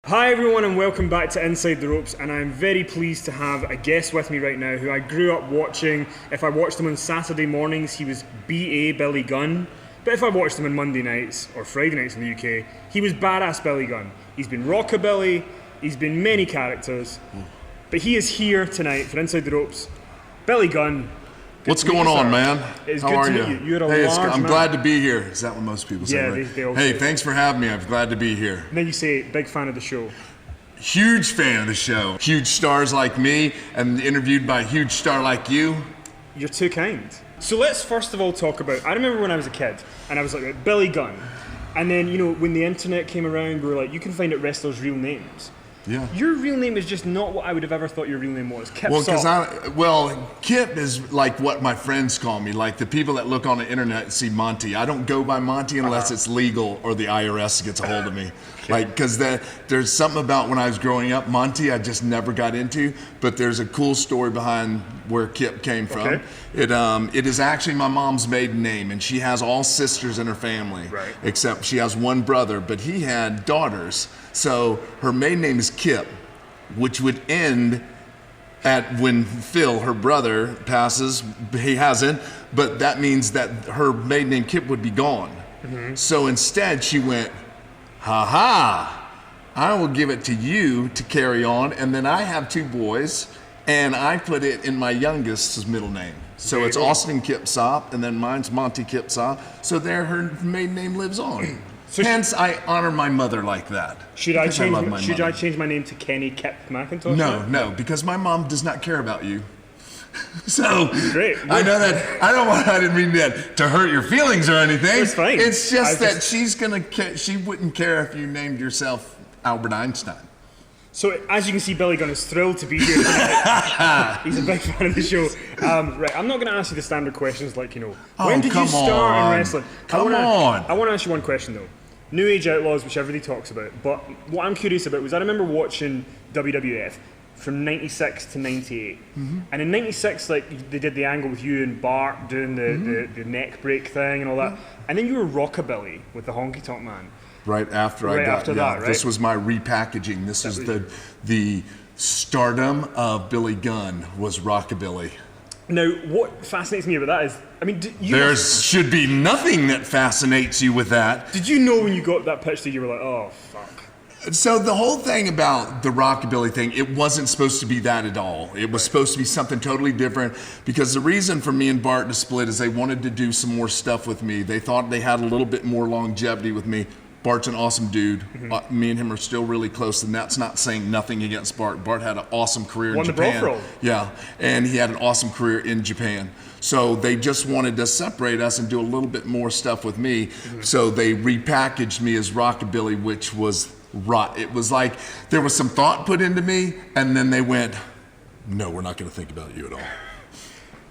Hi everyone and welcome back to Inside the Ropes, and I'm very pleased to have a guest with me right now who I grew up watching. If I watched him on Saturday mornings, he was B.A. Billy Gunn, but if I watched him on Monday nights or Friday nights in the UK, he was Badass Billy Gunn. He's been Rockabilly, he's been many characters, but he is here tonight for Inside the Ropes. Billy Gunn. What's going on, man? It's How good are to you? meet you. You're a Hey, large I'm man. glad to be here. Is that what most people say? Yeah, right? they all Hey, say. thanks for having me. I'm glad to be here. And then you say, big fan of the show. Huge fan of the show. Huge stars like me and interviewed by a huge star like you. You're too kind. So let's first of all talk about, I remember when I was a kid and I was like, Billy Gunn. And then, you know, when the internet came around, we were like, you can find out wrestlers' real names. Yeah. Your real name is just not what I would have ever thought your real name was. Kip Well, Sock. Kip is like what my friends call me. Like the people that look on the internet and see Monty. I don't go by Monty unless it's legal or the IRS gets a hold of me. Like, because there's something about when I was growing up, Monty I just never got into. But there's a cool story behind where Kip came from. Okay. It is actually my mom's maiden name, and she has all sisters in her family. Right. Except she has one brother, but he had daughters. So her maiden name is Kip, which would end at when Phil, her brother, passes. He hasn't, but that means that her maiden name Kip would be gone. Mm-hmm. So instead she went, I will give it to you to carry on, and then I have two boys, and I put it in my youngest's middle name. So it's Austin Kip Sop, and then mine's Monty Kip Sop. So there her maiden name lives on. So hence, I honor my mother like that. Should I Because change my name to Kenny Kip McIntosh? No, because my mom does not care about you. So Great. I know that I didn't mean that to hurt your feelings or anything. It's fine. It's just that she wouldn't care if you named yourself Albert Einstein. So as you can see, Billy Gunn is thrilled to be here tonight. He's a big fan of the show. Right, I'm not going to ask you the standard questions like, you know, when did you start in wrestling? I want to ask you one question though. New Age Outlaws, which everybody talks about, but what I'm curious about was I remember watching WWF from 96 to 98. Mm-hmm. And in 96, like, they did the angle with you and Bart doing the neck break thing and all that. Mm-hmm. And then you were Rockabilly with the Honky Tonk Man. Right after that, right? This was my repackaging. This is the stardom of Billy Gunn was Rockabilly. Now, what fascinates me about that is, I mean, there should be nothing that fascinates you with that. Did you know when you got that pitch that you were like, oh, fuck? So the whole thing about the Rockabilly thing, it wasn't supposed to be that at all. It was supposed to be something totally different, because the reason for me and Bart to split is they wanted to do some more stuff with me. They thought they had a little bit more longevity with me. Bart's an awesome dude. Mm-hmm. Me and him are still really close, and that's not saying nothing against Bart. Bart had an awesome career in Japan. Won the Brawl. Yeah, and he had an awesome career in Japan. So they just wanted to separate us and do a little bit more stuff with me. Mm-hmm. So they repackaged me as Rockabilly, which was rot. It was like there was some thought put into me, and then they went, no, we're not going to think about you at all.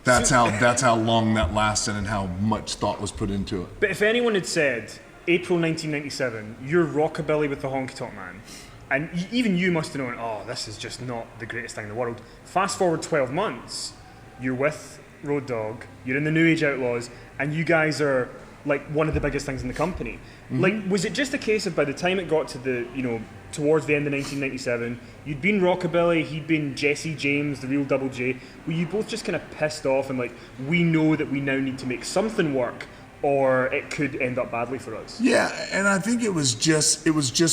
That's how long that lasted and how much thought was put into it. But if anyone had said, April 1997, you're Rockabilly with the Honky Tonk Man, and even you must have known, oh, this is just not the greatest thing in the world. Fast forward 12 months, you're with Road Dogg, you're in the New Age Outlaws, and you guys are like one of the biggest things in the company. Mm-hmm. Like, was it just a case of by the time it got to the, you know, towards the end of 1997, you'd been Rockabilly, he'd been Jesse James, the real Double J, were you both just kind of pissed off and like, we know that we now need to make something work, or it could end up badly for us? Yeah, and I think it was just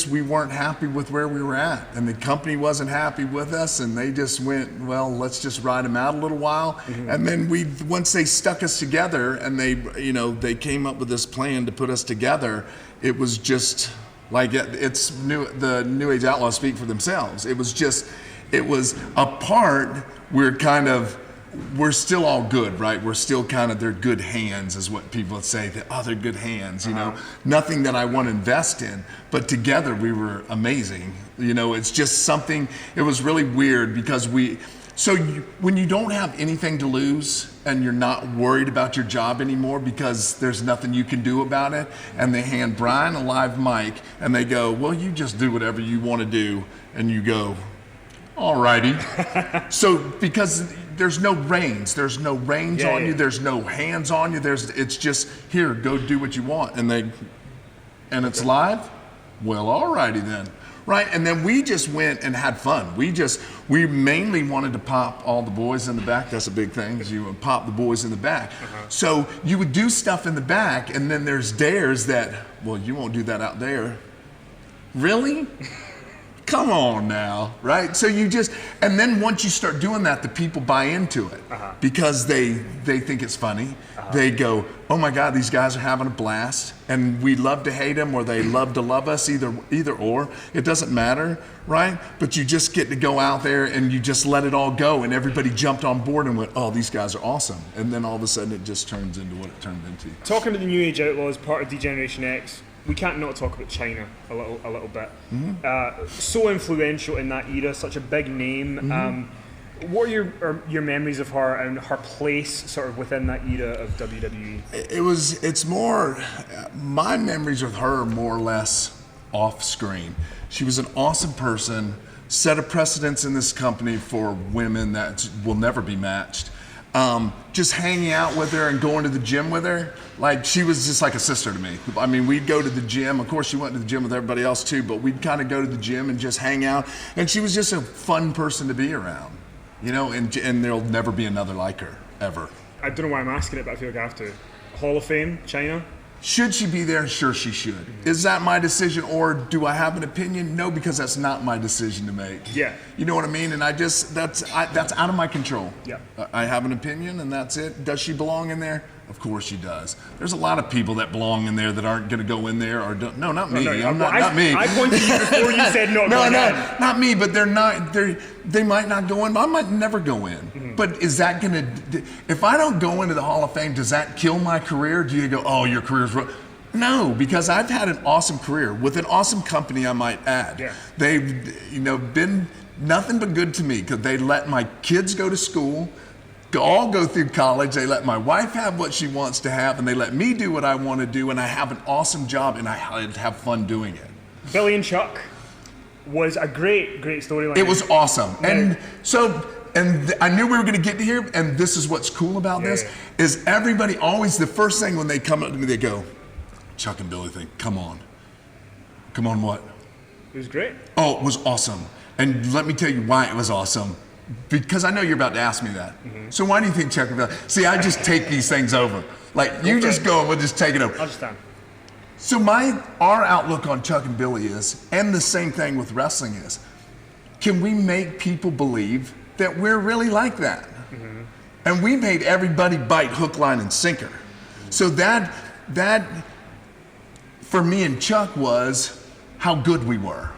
we weren't happy with where we were at, and the company wasn't happy with us, and they just went, well, let's just ride them out a little while. Mm-hmm. And then once they stuck us together and they came up with this plan to put us together, it was just like the New Age Outlaws speak for themselves. It was a part we're still all good, right? We're still they're good hands is what people would say. They're good hands, you know. Nothing that I want to invest in, but together we were amazing. You know, it's just something, it was really weird because when you don't have anything to lose and you're not worried about your job anymore because there's nothing you can do about it, and they hand Brian a live mic and they go, well, you just do whatever you want to do, and you go, alrighty. So because there's no reins on you, there's no hands on you, it's just, here, go do what you want, and it's live? Well, alrighty then. right? And then we just went and had fun. We mainly wanted to pop all the boys in the back. That's a big thing, is you would pop the boys in the back. So you would do stuff in the back, and then there's dares that, well, you won't do that out there. Really? Come on now, right? So you just, and then once you start doing that, the people buy into it because they think it's funny. They go, oh my God, these guys are having a blast, and we love to hate them or they love to love us, either or. It doesn't matter, right? But you just get to go out there and you just let it all go, and everybody jumped on board and went, oh, these guys are awesome. And then all of a sudden it just turns into what it turned into. Talking about the New Age Outlaws, part of D-Generation X, we can't not talk about Chyna a little bit. So influential in that era, such a big name. What are your memories of her and her place sort of within that era of WWE? It's more, my memories of her are more or less off screen. She was an awesome person, set a precedence in this company for women that will never be matched. Just hanging out with her and going to the gym with her, like she was just like a sister to me. I mean, we'd go to the gym. Of course, she went to the gym with everybody else too, but we'd kind of go to the gym and just hang out. And she was just a fun person to be around, you know. And there'll never be another like her ever. I don't know why I'm asking it, but I feel like I have to. Hall of Fame, Chyna. Should she be there? Sure, she should. Is that my decision, or do I have an opinion? No, because that's not my decision to make. Yeah. You know what I mean? And that's out of my control. Yeah. I have an opinion, and that's it. Does she belong in there? Of course she does. There's a lot of people that belong in there that aren't going to go in there, or don't. No, not me. Not me. I pointed to you before you said no. Not me. But they're not. They might not go in. I might never go in. But is that going to? If I don't go into the Hall of Fame, does that kill my career? Do you go, oh, your career's ruined? No, because I've had an awesome career with an awesome company, I might add. Yeah. They've been nothing but good to me, because they let my kids go to school, all go through college. They let my wife have what she wants to have, and they let me do what I want to do, and I have an awesome job, and I have fun doing it. Billy and Chuck was a great storyline. It was awesome. And so, I knew we were going to get to here, and this is what's cool about this, is everybody always, the first thing when they come up to me, they go, Chuck and Billy think, come on. Come on what? It was great. Oh, it was awesome. And let me tell you why it was awesome. Because I know you're about to ask me that. So why do you think Chuck and Billy? See, I just take these things over. Like, you just go and we'll just take it over. I'll just stand. So our outlook on Chuck and Billy is, and the same thing with wrestling is, can we make people believe that we're really like that? And we made everybody bite hook, line, and sinker. So that for me and Chuck was how good we were.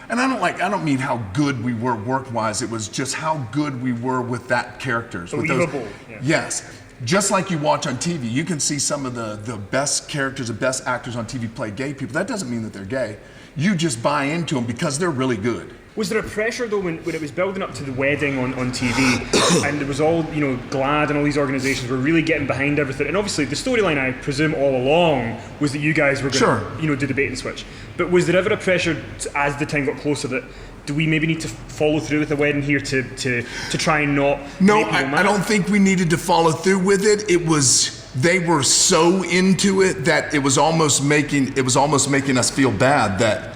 And I don't mean how good we were work-wise, it was just how good we were with that characters. Believable. With those, yes. Just like you watch on TV, you can see some of the best characters, the best actors on TV play gay people. That doesn't mean that they're gay. You just buy into them because they're really good. Was there a pressure though when it was building up to the wedding on TV and it was all, GLAAD and all these organizations were really getting behind everything, and obviously the storyline I presume all along was that you guys were going to do the bait and switch, but was there ever a pressure as the time got closer that do we maybe need to follow through with the wedding here to try and not No, I don't think we needed to follow through with it. They were so into it that it was almost making us feel bad that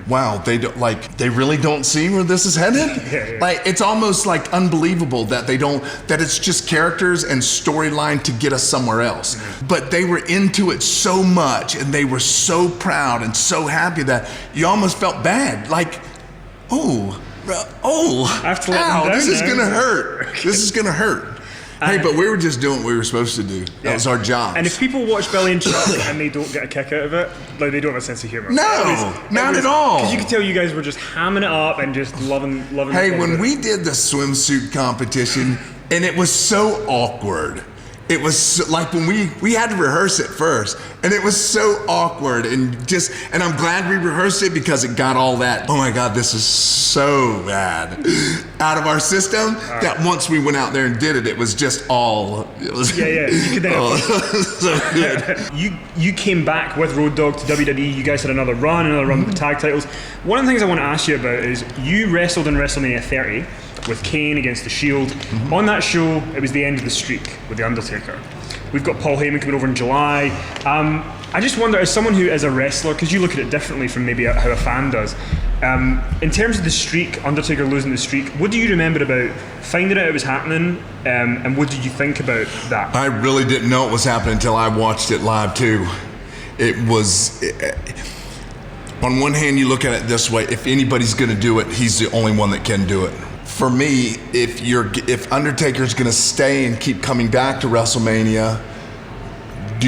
wow, they really don't see where this is headed. Like, it's almost like unbelievable that that it's just characters and storyline to get us somewhere else. But they were into it so much, and they were so proud and so happy that you almost felt bad. Like, ow, this is gonna hurt. This is gonna hurt. Hey, but we were just doing what we were supposed to do. That was our job. And if people watch Billy and Chuck and they don't get a kick out of it, like, they don't have a sense of humor. No, not at all. Because you could tell you guys were just hamming it up and just loving. Hey, when we did the swimsuit competition, and it was so awkward. It was so, like when we had to rehearse it first, and it was so awkward, and I'm glad we rehearsed it because it got all that, oh my God, this is so bad, out of our system, that once we went out there and did it, it was just all, you could then so good. You came back with Road Dogg to WWE, you guys had another run with the tag titles. One of the things I want to ask you about is you wrestled in WrestleMania 30, with Kane against the Shield. On that show, it was the end of the streak with the Undertaker. We've got Paul Heyman coming over in July. I just wonder, as someone who is a wrestler, because you look at it differently from maybe how a fan does, in terms of the streak, Undertaker losing the streak, what do you remember about finding out it was happening, and what did you think about that? I really didn't know it was happening until I watched it live too. On one hand, you look at it this way: if anybody's going to do it, he's the only one that can do it. For me, if Undertaker's going to stay and keep coming back to WrestleMania, do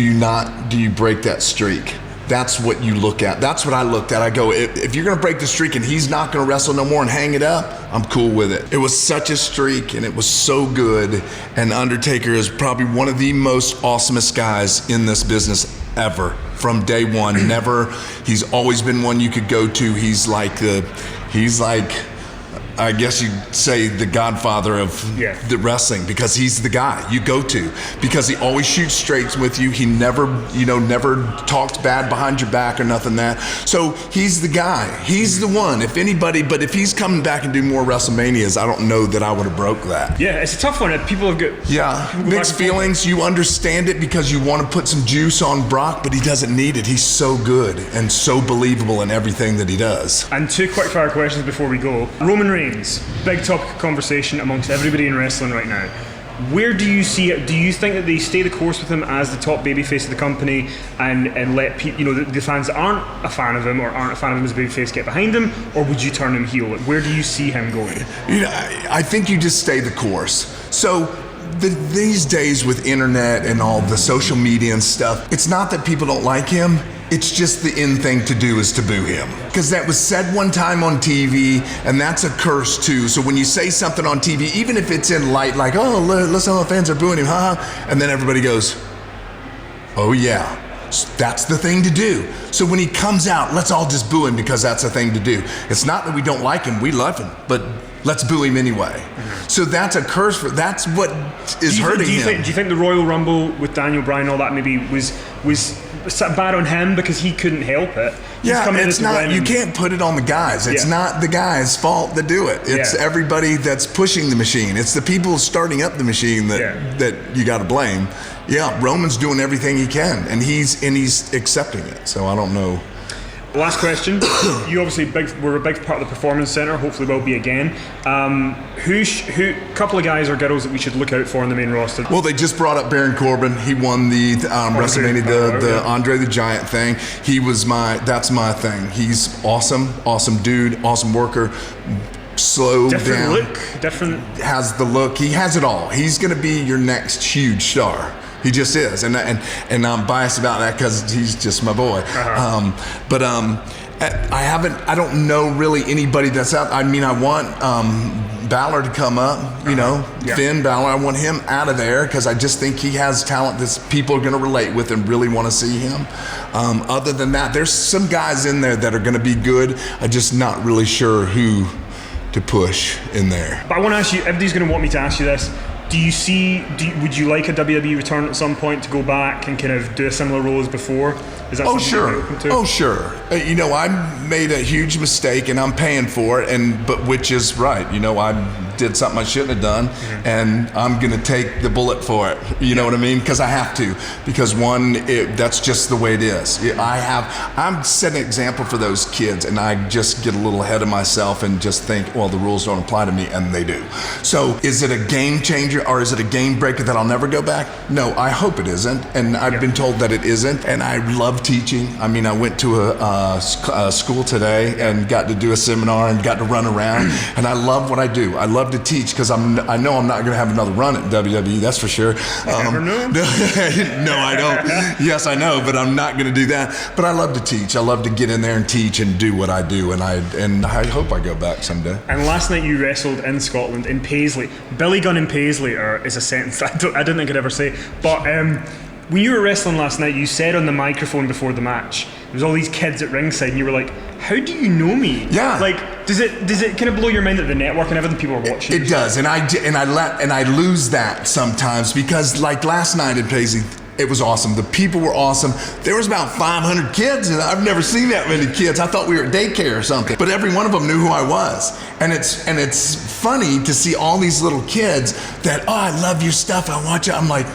you break that streak? That's what you look at. That's what I looked at. I go, if you're going to break the streak and he's not going to wrestle no more and hang it up, I'm cool with it. It was such a streak and it was so good. And Undertaker is probably one of the most awesomest guys in this business ever. From day one, he's always been one you could go to. He's like, I guess you'd say, the godfather of the wrestling, because he's the guy you go to, because he always shoots straights with you. He never talks bad behind your back or nothing that. So he's the guy. He's the one. If anybody, but if he's coming back and do more WrestleManias, I don't know that I would have broke that. Yeah, it's a tough one. People have got mixed feelings. You understand it because you want to put some juice on Brock, but he doesn't need it. He's so good and so believable in everything that he does. And 2 quick fire questions before we go. Roman Reigns, big topic of conversation amongst everybody in wrestling right now. Where do you see it? Do you think that they stay the course with him as the top babyface of the company and let people, the fans that aren't a fan of him or aren't a fan of him as a babyface get behind him, or would you turn him heel? Where do you see him going? I think you just stay the course. So these days with internet and all the social media and stuff, it's not that people don't like him. It's just the in thing to do is to boo him. Because that was said one time on TV, and that's a curse too. So when you say something on TV, even if it's in light, like, oh, listen, all the fans are booing him, haha, and then everybody goes, oh yeah, that's the thing to do. So when he comes out, let's all just boo him because that's the thing to do. It's not that we don't like him, we love him, but let's boo him anyway. Mm-hmm. So that's a curse. That's what is hurting him. Do you think the Royal Rumble with Daniel Bryan, all that maybe was bad on him because he couldn't help it? It's not. You can't put it on the guys. It's not the guys' fault to do it. It's everybody that's pushing the machine. It's the people starting up the machine that you got to blame. Yeah, Roman's doing everything he can, and he's accepting it. So I don't know. Last question. You obviously were a big part of the Performance Center. Hopefully, will be again. Who? Couple of guys or girls that we should look out for in the main roster. Well, they just brought up Baron Corbin. He won the WrestleMania, the Andre the Giant thing. That's my thing. He's awesome dude, awesome worker. Slow down. Different. Has the look. He has it all. He's going to be your next huge star. He just is, and I'm biased about that because he's just my boy. I don't know really anybody that's out. I mean, I want Balor to come up, Finn Balor. I want him out of there because I just think he has talent that people are going to relate with and really want to see him. Other than that, there's some guys in there that are going to be good. I'm just not really sure who to push in there. But I want to ask you, everybody's going to want me to ask you this. Would you like a WWE return at some point to go back and kind of do a similar role as before? Is that something you're open to? Oh, sure. I made a huge mistake and I'm paying for it, but which is right. I did something I shouldn't have done, and I'm going to take the bullet for it. You know what I mean? Because I have to. Because that's just the way it is. I'm setting an example for those kids, and I just get a little ahead of myself and just think, well, the rules don't apply to me, and they do. So is it a game changer or is it a game breaker that I'll never go back? No, I hope it isn't, and I've been told that it isn't, and I love teaching. I mean, I went to a school today and got to do a seminar and got to run around, and I love what I do. I love to teach because I know I'm not going to have another run at WWE, that's for sure. Never know. No, I don't. Yes, I know, but I'm not going to do that. But I love to teach. I love to get in there and teach and do what I do, and I hope I go back someday. And last night you wrestled in Scotland, in Paisley. Billy Gunn in Paisley is a sentence I didn't think I'd ever say. But when you were wrestling last night, you said on the microphone before the match, there was all these kids at ringside, and you were like, how do you know me? Yeah. Like, does it kind of blow your mind that the network and everything people are watching? It does, and I lose that sometimes because like last night in Paisley, it was awesome. The people were awesome. There was about 500 kids, and I've never seen that many kids. I thought we were at daycare or something. But every one of them knew who I was. And it's funny to see all these little kids that, oh, I love your stuff. I watch it. I'm like,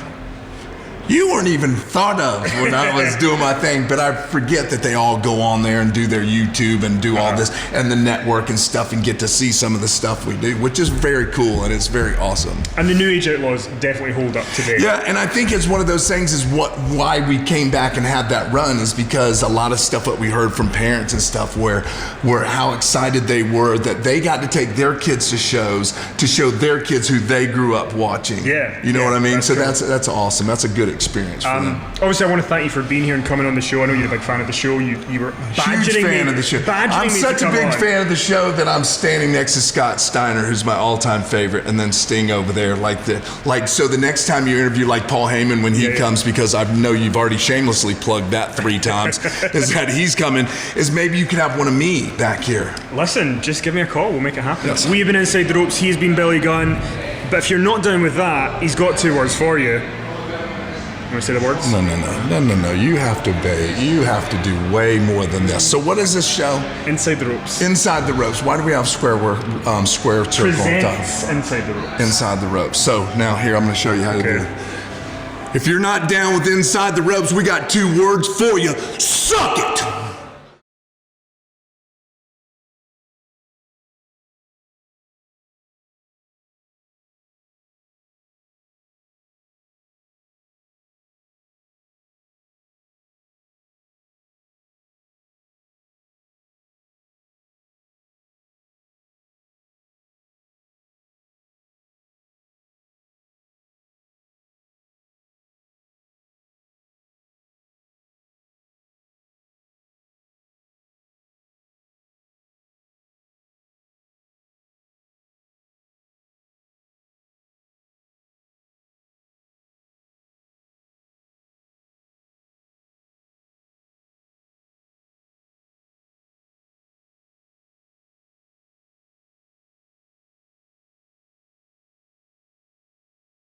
you weren't even thought of when I was doing my thing, but I forget that they all go on there and do their YouTube and do all this and the network and stuff and get to see some of the stuff we do, which is very cool and it's very awesome. And the new Age Outlaws definitely hold up today. Yeah, and I think it's one of those things is why we came back and had that run is because a lot of stuff that we heard from parents and stuff where how excited they were that they got to take their kids to shows to show their kids who they grew up watching. Yeah. You know what I mean? So cool. that's awesome. That's a good experience for them. Obviously, I want to thank you for being here and coming on the show. I know you're a big fan of the show. You were badgering Huge fan me, of the show. badgering I'm me such to a come big on. fan of the show that I'm standing next to Scott Steiner, who's my all-time favorite, and then Sting over there. So the next time you interview like Paul Heyman when he comes, because I know you've already shamelessly plugged that 3 times, is that he's coming, is maybe you could have one of me back here. Listen, just give me a call. We'll make it happen. Yes. We've been Inside the Ropes. He's been Billy Gunn. But if you're not down with that, he's got 2 words for you. You want to say the words? No. You have to do way more than this. So what is this show? Inside the Ropes. Inside the Ropes. Why do we have square circle on top? Presents Inside the Ropes. Inside the Ropes. So now here I'm going to show you how to do it. If you're not down with Inside the Ropes, we got 2 words for you. Suck it!